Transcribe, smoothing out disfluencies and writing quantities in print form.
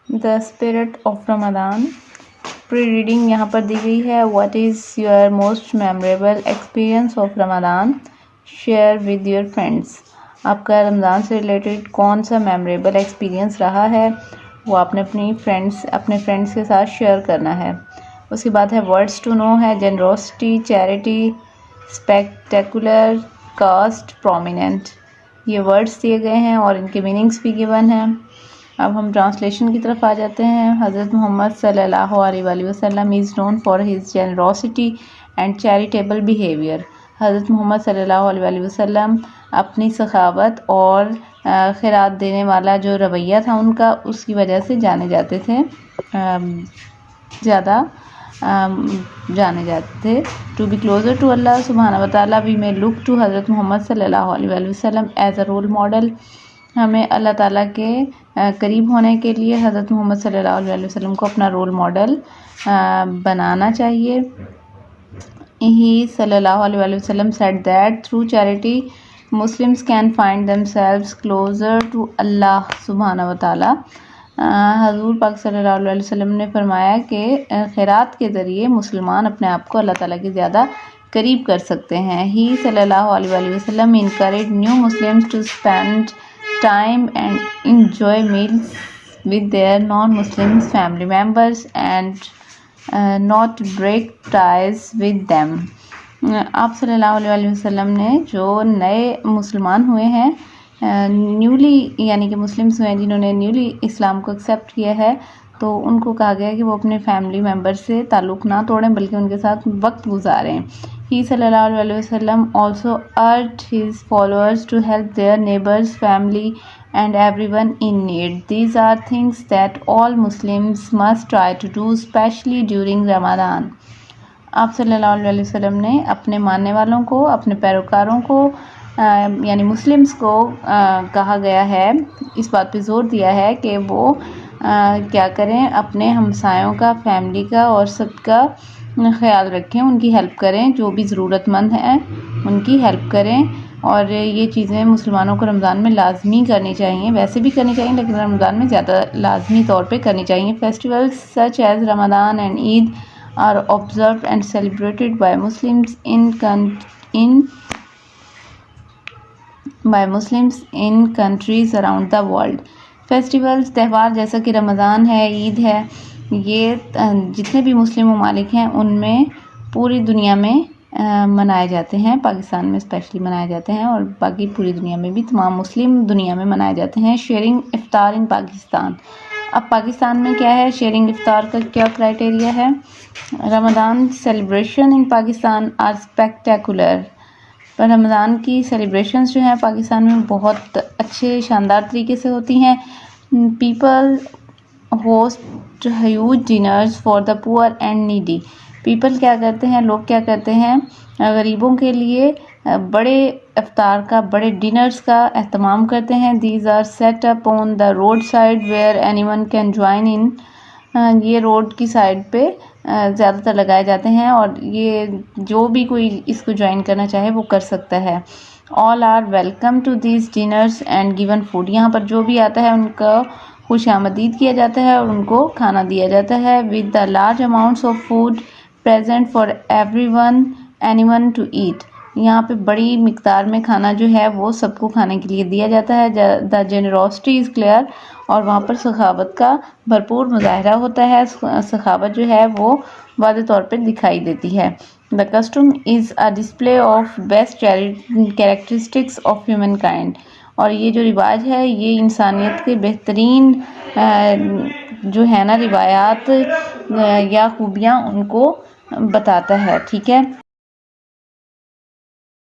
The spirit of Ramadan. Pre reading یہاں پر دی گئی ہے. What is your most memorable experience of Ramadan? Share with your friends. آپ کا رمضان سے ریلیٹڈ کون سا میموریبل ایکسپیرینس رہا ہے وہ آپ نے اپنے فرینڈس کے ساتھ شیئر کرنا ہے. اس کے بعد ہے ورڈس ٹو نو ہے جنروسٹی, چیریٹی, اسپیکٹیکولر, کاسٹ, پرومیننٹ. یہ ورڈس دیے گئے ہیں اور ان کے میننگس بھی گیون ہیں. اب ہم ٹرانسلیشن کی طرف آ جاتے ہیں. حضرت محمد صلی اللہ علیہ وآلہ وسلم is known for his generosity and charitable behaviour. حضرت محمد صلی اللہ علیہ وآلہ وسلم اپنی سخاوت اور خیرات دینے والا جو رویہ تھا ان کا, اس کی وجہ سے زیادہ جانے جاتے تھے. ٹو بی کلوزر ٹو اللہ سبحانہ وتعالیٰ وی میں لک ٹو حضرت محمد صلی اللہ علیہ وآلہ وسلم ایز اے رول ماڈل. ہمیں اللہ تعالیٰ کے قریب ہونے کے لیے حضرت محمد صلی اللہ علیہ وسلم کو اپنا رول ماڈل بنانا چاہیے. He صلی اللہ علیہ وسلم said that through charity Muslims can find themselves closer to Allah سبحانہ وتعالیٰ. حضور پاک صلی اللہ علیہ وسلم نے فرمایا کہ خیرات کے ذریعے مسلمان اپنے آپ کو اللہ تعالیٰ کے زیادہ قریب کر سکتے ہیں. He صلی اللہ علیہ وسلم encouraged new Muslims to spend time and enjoy meals with their non-Muslim family members and not break ties with them. آپ صلی اللہ علیہ وسلم نے جو نئے مسلمان ہوئے ہیں, نیولی یعنی کہ مسلمس ہوئے ہیں جنہوں نے نیولی اسلام کو ایکسیپٹ کیا ہے, تو ان کو کہا گیا کہ وہ اپنے فیملی ممبر سے تعلق نہ توڑیں بلکہ ان کے ساتھ وقت گزاریں. He صلی اللہ علیہ وسلم also urged his followers to help their neighbors, family and everyone in need. These are things that all Muslims must try to do, especially during Ramadan. آپ صلی اللہ علیہ وسلم نے اپنے ماننے والوں کو, اپنے پیروکاروں کو یعنی مسلمس کو کہا گیا ہے, اس بات پہ زور دیا ہے کہ وہ کیا کریں, اپنے ہمسایوں کا, فیملی کا اور سب کا خیال رکھیں, ان کی ہیلپ کریں, جو بھی ضرورت مند ہیں ان کی ہیلپ کریں. اور یہ چیزیں مسلمانوں کو رمضان میں لازمی کرنی چاہیے, ویسے بھی کرنی چاہیے لیکن رمضان میں زیادہ لازمی طور پہ کرنی چاہیے. Festivals such as Ramadan and Eid are observed and celebrated by Muslims in countries around the world. Festivals, تہوار جیسا کہ رمضان ہے, عید ہے, یہ جتنے بھی مسلم ممالک ہیں ان میں پوری دنیا میں منائے جاتے ہیں. پاکستان میں اسپیشلی منائے جاتے ہیں اور باقی پوری دنیا میں بھی, تمام مسلم دنیا میں منائے جاتے ہیں. شیئرنگ افطار ان پاکستان. اب پاکستان میں کیا ہے, شیئرنگ افطار کا کیا کرائٹیریا ہے. رمضان سیلیبریشن ان پاکستان آر اسپیکٹیکولر. پر رمضان کی سیلیبریشنز جو ہیں پاکستان میں بہت اچھے شاندار طریقے سے ہوتی ہیں. People host huge dinners for the poor and needy. People کیا کرتے ہیں, لوگ کیا کرتے ہیں, غریبوں کے لیے بڑے افطار کا, بڑے ڈنرز کا اہتمام کرتے ہیں. These are set up on the road side where anyone can join in. یہ روڈ کی سائڈ پہ زیادہ تر لگائے جاتے ہیں اور یہ جو بھی کوئی اس کو جوائن کرنا چاہے وہ کر سکتا ہے. All are welcome to these dinners and given food. یہاں پر جو بھی آتا ہے ان کا خوش آمدید کیا جاتا ہے اور ان کو کھانا دیا جاتا ہے. With the large amounts of food present for anyone to eat. یہاں پہ بڑی مقدار میں کھانا جو ہے وہ سب کو کھانے کے لیے دیا جاتا ہے. the generosity is clear. اور وہاں پر سخاوت کا بھرپور مظاہرہ ہوتا ہے. سخاوت جو ہے وہ واضح طور پہ دکھائی دیتی ہے. the custom is a display of best characteristics of humankind. اور یہ جو رواج ہے یہ انسانیت کے بہترین جو ہے نا روایات یا خوبیاں ان کو بتاتا ہے. ٹھیک ہے.